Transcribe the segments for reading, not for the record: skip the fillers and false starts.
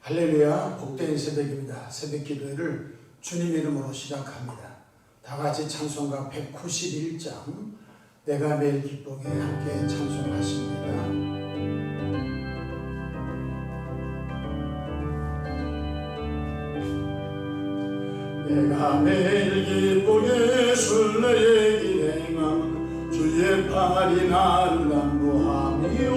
할렐루야, 복된 새벽입니다. 새벽 기도회를 주님 이름으로 시작합니다. 다같이 찬송가 191장 내가 매일 기쁘게 함께 찬송하십니다. 내가 매일 기쁘게 순례의 길 행함 주의 팔이 나를 안보함이요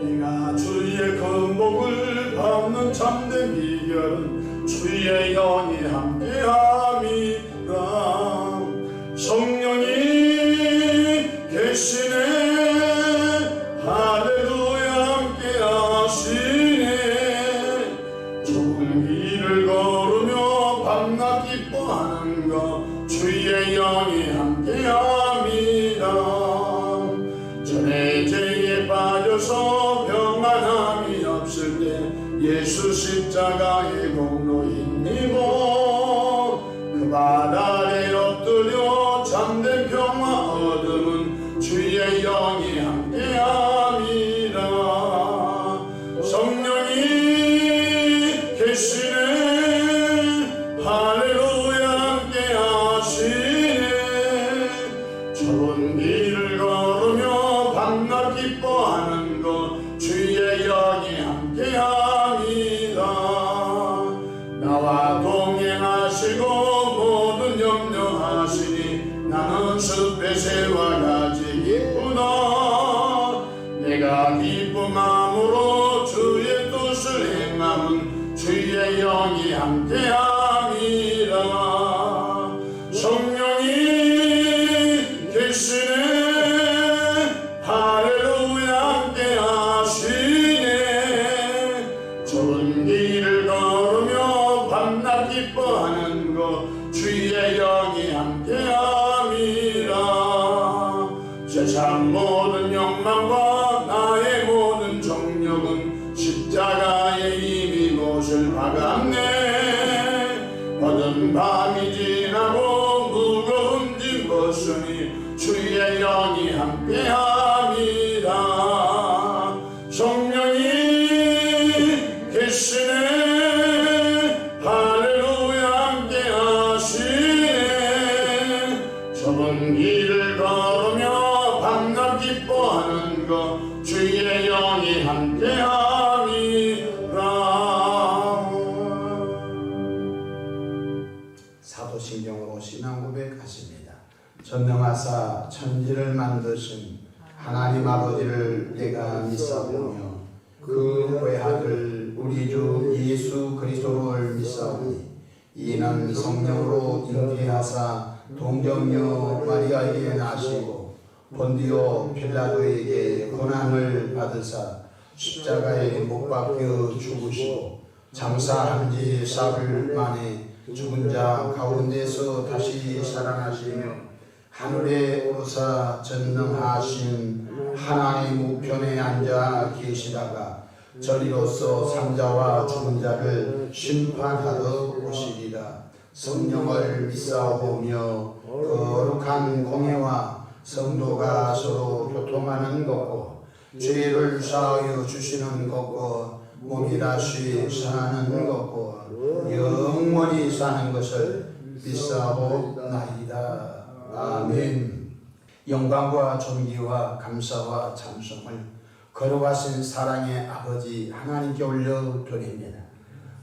내가 주의 건복을 밟는 참된 비결은 주의 영이 함께함이라. 성령이 계시네 할렐루야 함께하시네. 좁은 길을 걸으며 밤낮 기뻐하는 것 주의 영이 함께함이라. 전에 죄에 빠져서 평안함이 없을 때 예수 십자가의 공로 힘입어 그 바다에 엎드려 참된 평화 얻음은 주의 영이 함께함이라. 성령이 계시네 할렐루야 함께하시네. 좁은 길을 걸으며 밤낮 기뻐하는 것 주의 영이 함께함이다. 나와 동행하시고 모든 염려하시니 나는 숲의 새와 같이 기쁘다. 내가 기쁜 마음으로 주의 뜻을 행함은 주의 영이 함께함이라. 성령이 계시네 할렐루야 함께하시네. 좁은 길을 걸으며 밤낮 기뻐하는 것 주의 영이 함께함이라. 세상 모든 욕망과 나의 모든 정욕은 십자가에 이미 못을 박았네. 어두운 밤이 지나고 무거운 짐 벗으니 주의 영이 함께함이라. 성령이 계시네 할렐루야 함께하시네. 좁은 길을 걸으며 밤낮 기뻐하는 것 주의 영이 함께함이라. 사도신경으로 신앙 고백하십니다. 전능하사 천지를 만드신 하나님 아버지를 내가 믿사오며 그 외아들 우리 주 예수 그리스도를 믿사오니 이는 성령으로 잉태하사 동정녀 마리아에게 나시고 본디오 필라도에게 고난을 받으사 십자가에 못 박혀 죽으시고 장사한 지 사흘 만에 죽은 자 가운데서 다시 살아나시며 하늘에 오르사 전능하신 하나님 우편에 앉아 계시다가 저리로서 산자와 죽은 자를 심판하러 오시리라. 성령을 믿사오며 거룩한 공예와 성도가 서로 교통하는 것과 죄를 사하여 주시는 것과 몸이 다시 사는 것과 영원히 사는 것을 믿사오나이다. 아멘. 영광과 존귀와 감사와 찬송을 거룩하신 사랑의 아버지 하나님께 올려드립니다.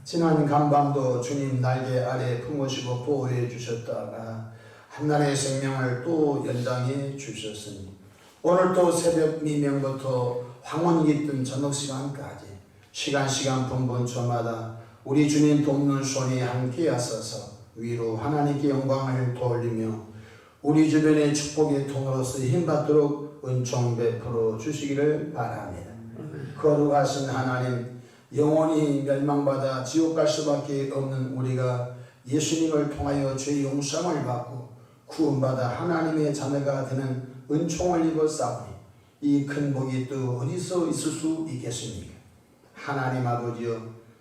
지난 간밤도 주님 날개 아래 품으시고 보호해 주셨다가 한날의 생명을 또 연장해 주셨으니 오늘도 새벽 미명부터 황혼 깃든 저녁 시간까지 시간 분분 저마다 우리 주님 돕는 손이 함께 하셔서 위로 하나님께 영광을 돌리며 우리 주변의 축복의 통로서 힘받도록 은총 베풀어 주시기를 바랍니다. 거룩하신 하나님, 영원히 멸망받아 지옥 갈 수밖에 없는 우리가 예수님을 통하여 죄 용서를 받고 구원받아 하나님의 자녀가 되는 은총을 입었사오니 이 큰 복이 또 어디서 있을 수 있겠습니까? 하나님 아버지여,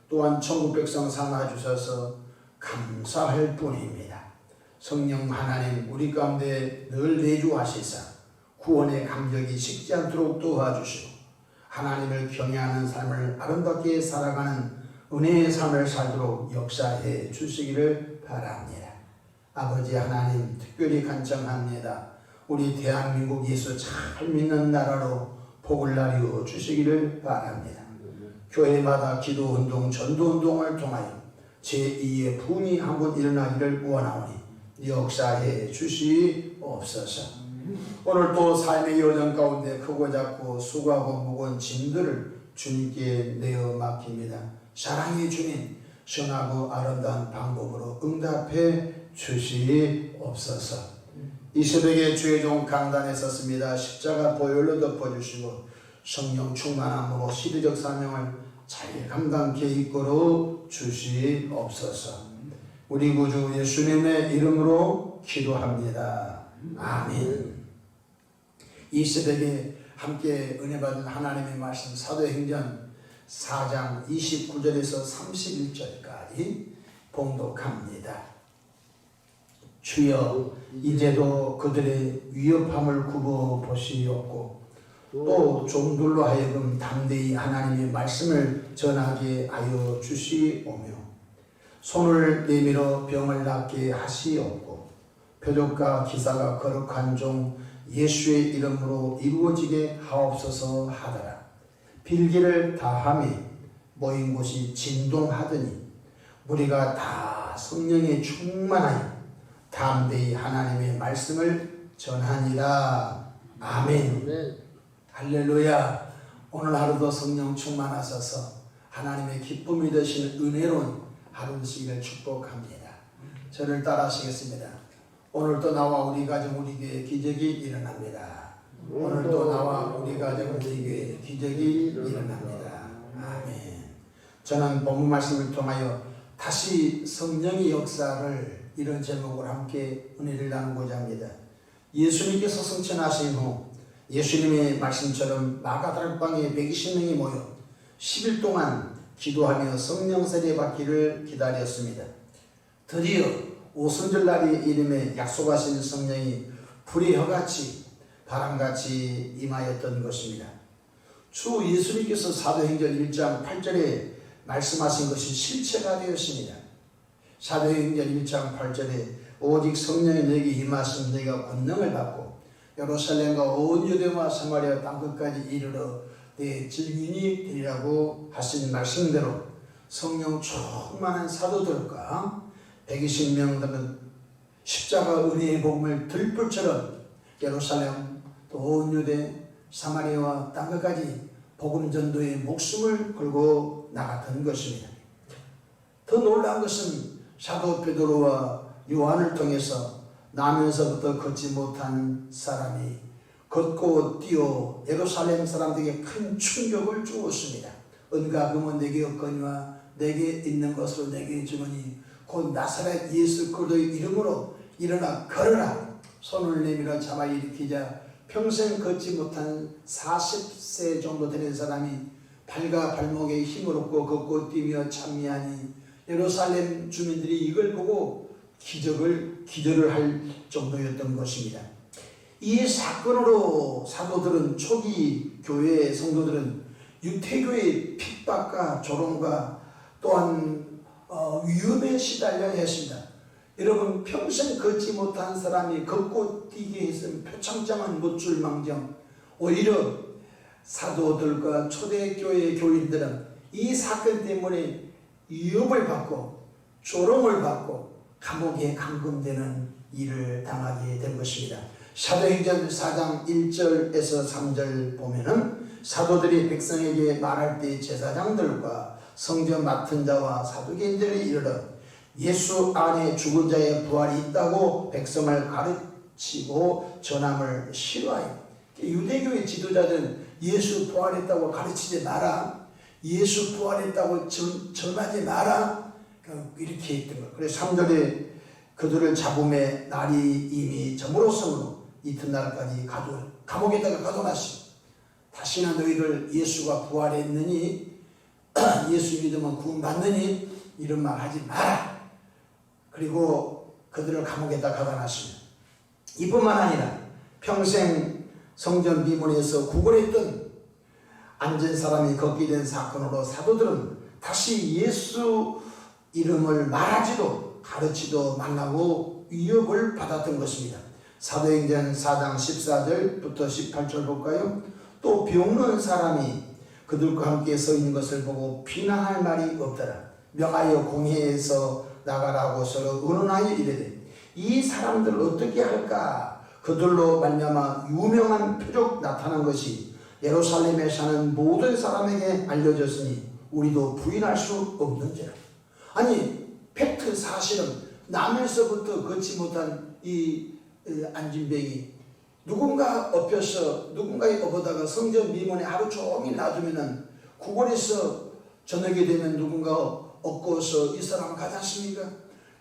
또한 천국 백성 삼아주셔서 감사할 뿐입니다. 성령 하나님, 우리 가운데 늘 내주하시사 구원의 감격이 식지 않도록 도와주시고 하나님을 경외하는 삶을 아름답게 살아가는 은혜의 삶을 살도록 역사해 주시기를 바랍니다. 아버지 하나님, 특별히 간청합니다. 우리 대한민국 예수 잘 믿는 나라로 복을 나누어 주시기를 바랍니다. 교회마다 기도운동, 전도운동을 통하여 제2의 부흥이 한번 일어나기를 원하오니 역사해 주시옵소서. 오늘 또 삶의 여정 가운데 크고 작고 수고하고 무거운 짐들을 주님께 내어 맡깁니다. 사랑의 주님, 선하고 아름다운 방법으로 응답해 주시옵소서. 이 새벽에 주의 종 강단에 섰습니다. 십자가 보혈로 덮어주시고 성령 충만함으로 시대적 사명을 잘 감당케 이끌어 주시옵소서. 우리 구주 예수님의 이름으로 기도합니다. 아멘. 이 새벽에 함께 은혜 받은 하나님의 말씀 사도행전 4장 29절에서 31절까지 봉독합니다. 주여 이제도 그들의 위협함을 굽어 보시옵고 또 종들로 하여금 담대히 하나님의 말씀을 전하게 하여 주시오며 손을 내밀어 병을 낫게 하시옵고 표적과 기사가 거룩한 종 예수의 이름으로 이루어지게 하옵소서 하더라. 빌기를 다하며 모인 곳이 진동하더니 무리가 다 성령에 충만하여 담대히 하나님의 말씀을 전하니라. 아멘. 할렐루야. 오늘 하루도 성령 충만하셔서 하나님의 기쁨이 되시는 은혜로운 하루 되시기를 축복합니다. 저를 따라하시겠습니다. 오늘도 나와 우리 가정 우리 교회에 기적이 일어납니다. 오늘도 나와 우리 가정 우리 교회에 기적이 일어납니다. 아멘. 저는 본문 말씀을 통하여 다시 성령의 역사를 이런 제목으로 함께 은혜를 나누고자 합니다. 예수님께서 승천하신 후 예수님의 말씀처럼 마가다락방에 120명이 모여 10일 동안 기도하며 성령 세례 받기를 기다렸습니다. 드디어 오순절날의 이름에 약속하신 성령이 불의 혀같이 바람같이 임하였던 것입니다. 주 예수님께서 사도행전 1장 8절에 말씀하신 것이 실체가 되었습니다. 사도행전 1장 8절에 오직 성령이 너에게 임하시면 너희가 권능을 받고 예루살렘과 온 유대와 사마리아 땅끝까지 이르러 내 증인이 되리라고 하신 말씀대로 성령 충만한 사도들과 120명 되는 십자가 은혜의 복음을 들불처럼 예루살렘 또 온 유대 사마리아와 땅끝까지 복음 전도에 목숨을 걸고 나갔던 것입니다. 더 놀라운 것은 사도 베드로와 요한을 통해서 나면서부터 걷지 못한 사람이 걷고 뛰어 예루살렘 사람들에게 큰 충격을 주었습니다. 은과 금은 내게 없거니와 내게 있는 것을 내게 주노니 곧 나사렛 예수 그리스도의 이름으로 일어나 걸어라. 손을 내밀어 잡아 일으키자 평생 걷지 못한 40세 정도 되는 사람이 발과 발목에 힘을 얻고 걷고 뛰며 찬미하니 예루살렘 주민들이 이걸 보고 기절을 할 정도였던 것입니다. 이 사건으로 사도들은 초기 교회 성도들은 유태교의 핍박과 조롱과 또한 위험에 시달려야 했습니다. 여러분 평생 걷지 못한 사람이 걷고 뛰게 했으면 표창장은 못 줄 망정 오히려 사도들과 초대교회 교인들은 이 사건 때문에 위협을 받고 조롱을 받고 감옥에 감금되는 일을 당하게 된 것입니다. 사도행전 4장 1절에서 3절 보면은 사도들이 백성에게 말할 때 제사장들과 성전 맡은 자와 사두개인들이 이르러 예수 안에 죽은 자의 부활이 있다고 백성을 가르치고 전함을 싫어하여 유대교의 지도자들은 예수 부활했다고 가르치지 마라. 예수 부활했다고 전하지 마라. 이렇게 했던 거예요. 그래서 3절에 그들을 잡음에 날이 이미 저물었으므로 이튿날까지 감옥에다가 가둬놨습니다. 다시는 너희들 예수가 부활했느니 예수 믿으면 구원받느니 이런 말 하지 마라. 그리고 그들을 감옥에다 가둬놨습니다. 이뿐만 아니라 평생 성전 미문에서 구걸했던 앉은 사람이 걷게 된 사건으로 사도들은 다시 예수 이름을 말하지도 가르치도 말라고 위협을 받았던 것입니다. 사도행전 4장 14절부터 18절 볼까요? 또 병든 사람이 그들과 함께 서 있는 것을 보고 비난할 말이 없더라. 명하여 공회에서 나가라고 서로 의논하여 이르되 이 사람들 어떻게 할까? 그들로 말미암아 유명한 표적 나타난 것이 예루살렘에 사는 모든 사람에게 알려졌으니 우리도 부인할 수 없는지라. 아니 팩트 사실은 남에서부터 걷지 못한 이 안진뱅이 누군가 엎혀서 누군가에 업어다가 성전 미문에 하루 종일 놔두면은 구걸에서 저녁이 되면 누군가 엎고서 이 사람 가지 않습니까?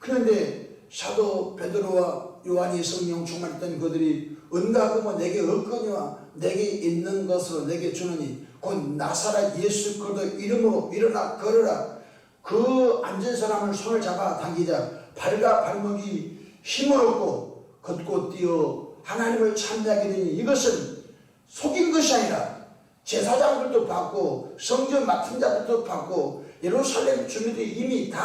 그런데 사도 베드로와 요한이 성령 충만했던 그들이 은가금은 내게 없거니와 내게 있는 것으로 내게 주느니 곧 나사렛 예수 그리스도 이름으로 일어나 걸으라. 그 앉은 사람을 손을 잡아 당기자 발과 발목이 힘을 얻고 걷고 뛰어 하나님을 찬미하게 되니 이것은 속인 것이 아니라 제사장들도 받고 성전 맡은 자들도 받고 예루살렘 주민들이 이미 다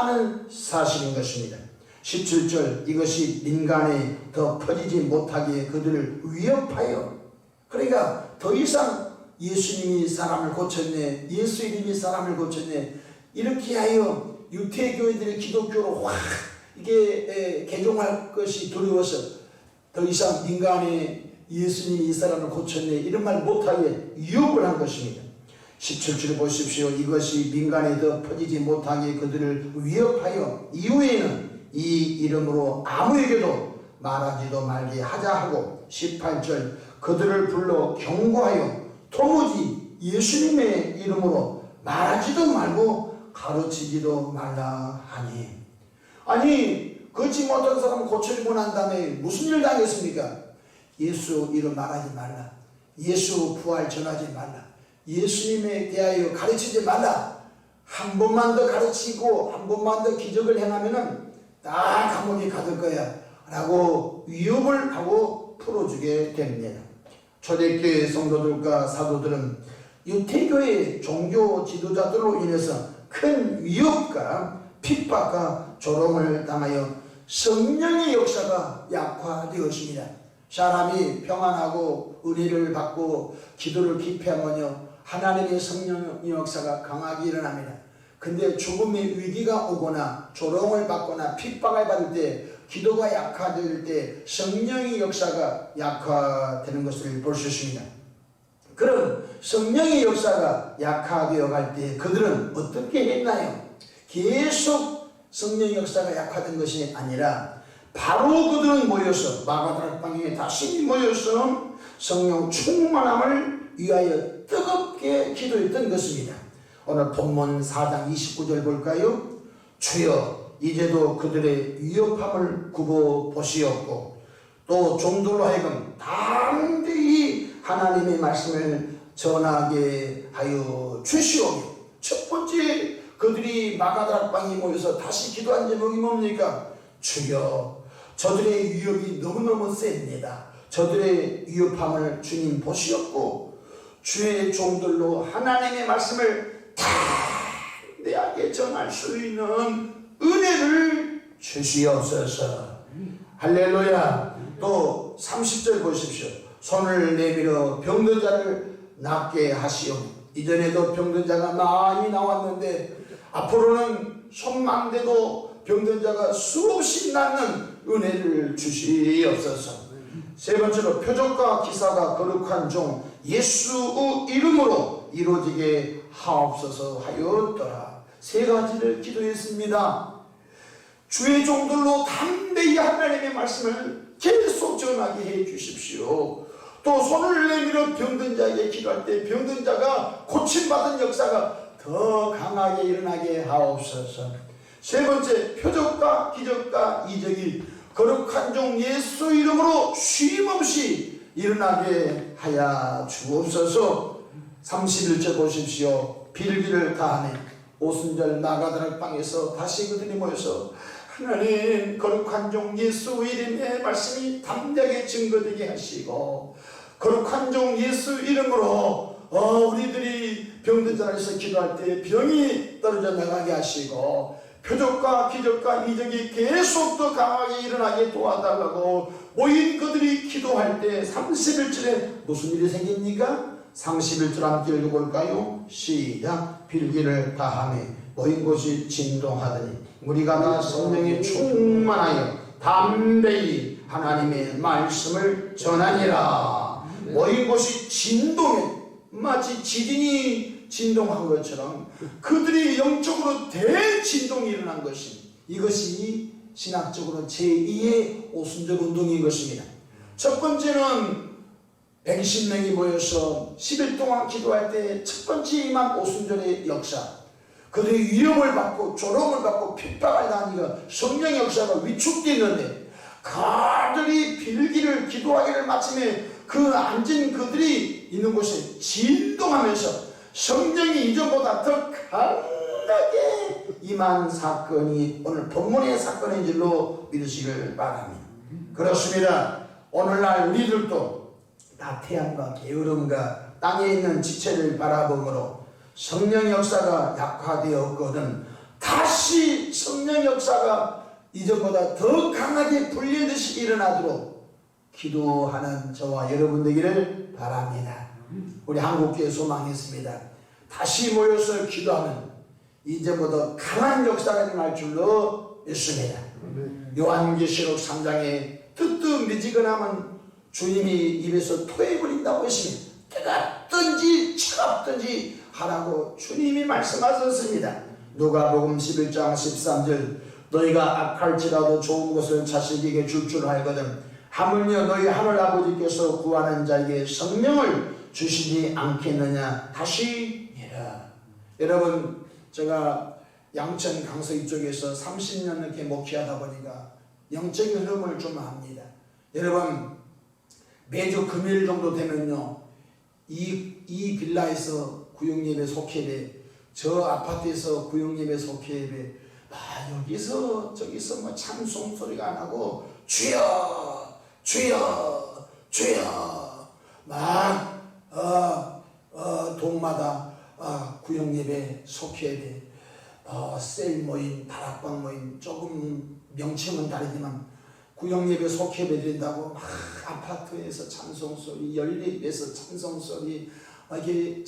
아는 사실인 것입니다. 17절 이것이 민간에 더 퍼지지 못하게 그들을 위협하여 그러니까 더 이상 예수님이 사람을 고쳤네 예수 이름이 사람을 고쳤네 이렇게 하여 유태교인들이 기독교로 확 이게 개종할 것이 두려워서 더 이상 민간에 예수님이 이 사람을 고쳤네 이런 말 못하게 유혹을 한 것입니다. 17절 보십시오. 이것이 민간에 더 퍼지지 못하게 그들을 위협하여 이후에는 이 이름으로 아무에게도 말하지도 말게 하자 하고 18절 그들을 불러 경고하여 도무지 예수님의 이름으로 말하지도 말고 가르치지도 말라 하니 아니 걷지 못한 사람 고쳐지고 난 다음에 무슨 일 당했습니까? 예수 이름 말하지 말라 예수 부활 전하지 말라 예수님에 대하여 가르치지 말라 한 번만 더 가르치고 한 번만 더 기적을 행하면은 다 감옥에 가둘 거야 라고 위협을 하고 풀어주게 됩니다. 초대교회 성도들과 사도들은 유태교의 종교 지도자들로 인해서 큰 위협과 핍박과 조롱을 당하여 성령의 역사가 약화되었습니다. 사람이 평안하고 은혜를 받고 기도를 깊이 하면요 하나님의 성령의 역사가 강하게 일어납니다. 근데 죽음의 위기가 오거나 조롱을 받거나 핍박을 받을 때 기도가 약화될 때 성령의 역사가 약화되는 것을 볼 수 있습니다. 그럼 성령의 역사가 약화되어 갈 때 그들은 어떻게 했나요? 계속 성령의 역사가 약화된 것이 아니라 바로 그들은 모여서 마가다락방에 다시 모여서 성령 충만함을 위하여 뜨겁게 기도했던 것입니다. 오늘 본문 4장 29절 볼까요? 주여 이제도 그들의 위협함을 굽어 보시옵고 또 종들로 하여금 담대히 하나님의 말씀을 전하게 하여 주시오며 첫 번째 그들이 마가다락방에 모여서 다시 기도한 제목이 뭡니까? 주여 저들의 위협이 너무너무 셉니다. 저들의 위협함을 주님 보시옵고 주의 종들로 하나님의 말씀을 담대하게 전할 수 있는 은혜를 주시옵소서. 할렐루야. 또 30절 보십시오. 손을 내밀어 병든 자를 낫게 하시오. 이전에도 병든 자가 많이 나왔는데 앞으로는 손망대도 병든 자가 수없이 낫는 은혜를 주시옵소서. 세 번째로 표적과 기사가 거룩한 종 예수의 이름으로 이루어지게 하옵소서 하였더라. 세 가지를 기도했습니다. 주의 종들로 담대히 하나님의 말씀을 계속 전하게 해 주십시오. 또 손을 내밀어 병든 자에게 기도할 때 병든 자가 고침받은 역사가 더 강하게 일어나게 하옵소서. 세 번째, 표적과 기적과 이적이 거룩한 종 예수 이름으로 쉼없이 일어나게 하여 주옵소서. 31절 보십시오. 빌기를 다하네 오순절 마가다락방에서 다시 그들이 모여서 하나님 거룩한 종 예수 이름의 말씀이 담대하게 증거되게 하시고 거룩한 종 예수 이름으로 우리들이 병든 자리에서 기도할 때 병이 떨어져 나가게 하시고 표적과 기적과 이적이 계속 더 강하게 일어나게 도와달라고 모인 그들이 기도할 때 31절에 무슨 일이 생깁니까? 31절 함께 읽어볼까요? 시작. 필기를 다하며 모인 곳이 진동하더니 무리가 다 성령에 충만하여 담대히 하나님의 말씀을 전하니라. 모인 곳이 진동해, 마치 지진이 진동한 것처럼 그들이 영적으로 대진동이 일어난 것입니다. 이것이 신학적으로 제2의 오순절 운동인 것입니다. 첫 번째는 120명이 모여서 10일 동안 기도할 때 첫 번째 임한 오순절의 역사, 그들이 위협을 받고 조롱을 받고 핍박을 당하니까 성령의 역사가 위축되었는데 그들이 빌기를 기도하기를 마침에 그 앉은 그들이 있는 곳에 진동하면서 성령이 이전보다 더 강하게 임한 사건이 오늘 본문의 사건인 줄로 믿으시길 바랍니다. 그렇습니다. 오늘날 우리들도 나태함과 게으름과 땅에 있는 지체를 바라보므로 성령 역사가 약화되었거든 다시 성령 역사가 이전보다 더 강하게 불리듯이 일어나도록 기도하는 저와 여러분 되기를 바랍니다. 우리 한국교회 소망했습니다. 다시 모여서 기도하면 이전보다 강한 역사가 일어날 줄로 믿습니다. 요한계시록 3장에 뜨뜻미지근하면 주님이 입에서 토해버린다고 했습니다. 뜨겁든지 차갑든지 하라고 주님이 말씀하셨습니다. 누가복음 11장 13절 너희가 악할지라도 좋은 것을 자식에게 줄 줄 알거든 하물며 너희 하늘 아버지께서 구하는 자에게 성령을 주시지 않겠느냐 하시니라. 여러분, 제가 양천 강서 이쪽에서 30년 이렇게 목회하다 보니까 영적인 흐름을 좀 압니다. 여러분, 매주 금요일 정도 되면요, 이 빌라에서 구역예배 속회배, 저 아파트에서 구역예배 속회배, 여기서 저기서 뭐 찬송 소리가 나고 주여 주여 주여 막 동마다 구역예배 속회배, 셀 모임, 다락방 모임, 조금 명칭은 다르지만 구역예배 속회배 드린다고 막 아파트에서 찬송소리, 연립에서 찬송소리, 이게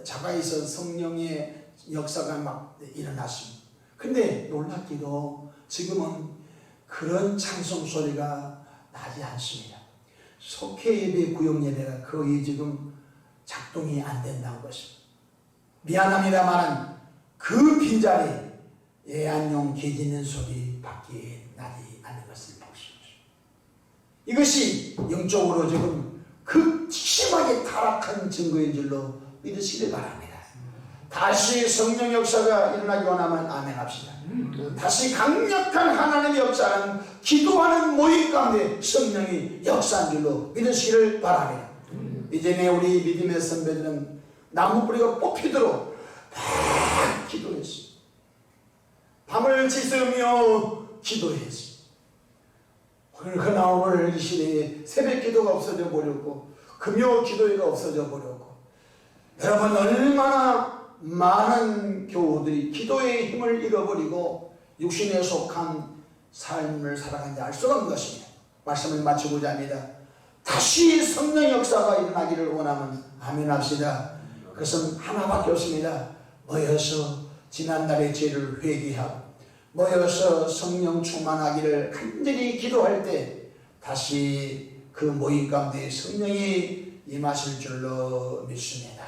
자가에서 성령의 역사가 막 일어났습니다. 근데 놀랍게도 지금은 그런 찬송소리가 나지 않습니다. 속회예배, 구역예배가 거의 지금 작동이 안 된다는 것입니다. 미안합니다만 그 빈자리에 애완용 개 짖는 소리 밖에 나지 않는 것을 보십시오. 이것이 영적으로 지금 극심하게 타락한 증거인 줄로 믿으시길 바랍니다. 다시 성령 역사가 일어나기 원하면 아멘 합시다. 다시 강력한 하나님의 역사는 기도하는 모임 가운데 성령이 역사한 줄로 믿으시기를 바랍니다. 이전에 우리 믿음의 선배들은 나무뿌리가 뽑히도록 막 기도했습니다. 밤을 지새며 기도했습니다. 그러나 오늘 이 시대에 새벽 기도가 없어져 버렸고 금요 기도회가 없어져 버렸고, 여러분 얼마나 많은 교우들이 기도의 힘을 잃어버리고 육신에 속한 삶을 살아가는지 알 수가 없는 것입니다. 말씀을 마치고자 합니다. 다시 성령 역사가 일어나기를 원하면 아멘 합시다. 그것은 하나밖에 없습니다. 모여서 지난날의 죄를 회개하고 모여서 성령 충만하기를 간절히 기도할 때 다시 그 모임 가운데 성령이 임하실 줄로 믿습니다.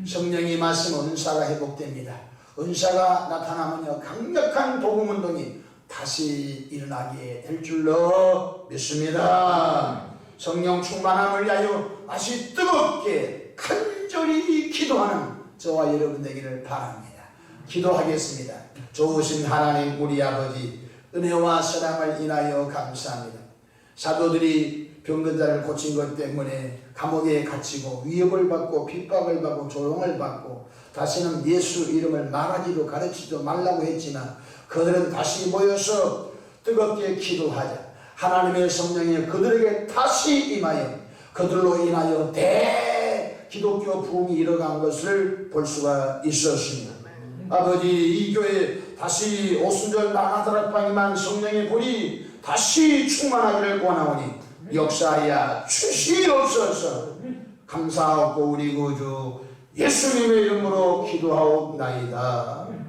성령이 임하시면 은사가 회복됩니다. 은사가 나타나면요, 강력한 복음운동이 다시 일어나게 될 줄로 믿습니다. 성령 충만함을 위하여 다시 뜨겁게 간절히 기도하는 저와 여러분 되기를 바랍니다. 기도하겠습니다. 좋으신 하나님 우리 아버지, 은혜와 사랑을 인하여 감사합니다. 사도들이 병든 자를 고친 것 때문에 감옥에 갇히고 위협을 받고 핍박을 받고 조롱을 받고 다시는 예수 이름을 말하지도 가르치지도 말라고 했지만 그들은 다시 모여서 뜨겁게 기도하자. 하나님의 성령이 그들에게 다시 임하여 그들로 인하여 기독교 부흥이 일어간 것을 볼 수가 있었습니다. 아버지, 이 교회 다시 오순절 나가더라 방임한 성령의 불이 다시 충만하기를 원하오니 역사하여 주시옵소서. 감사하고 우리 구주 예수님의 이름으로 기도하옵나이다. 아멘.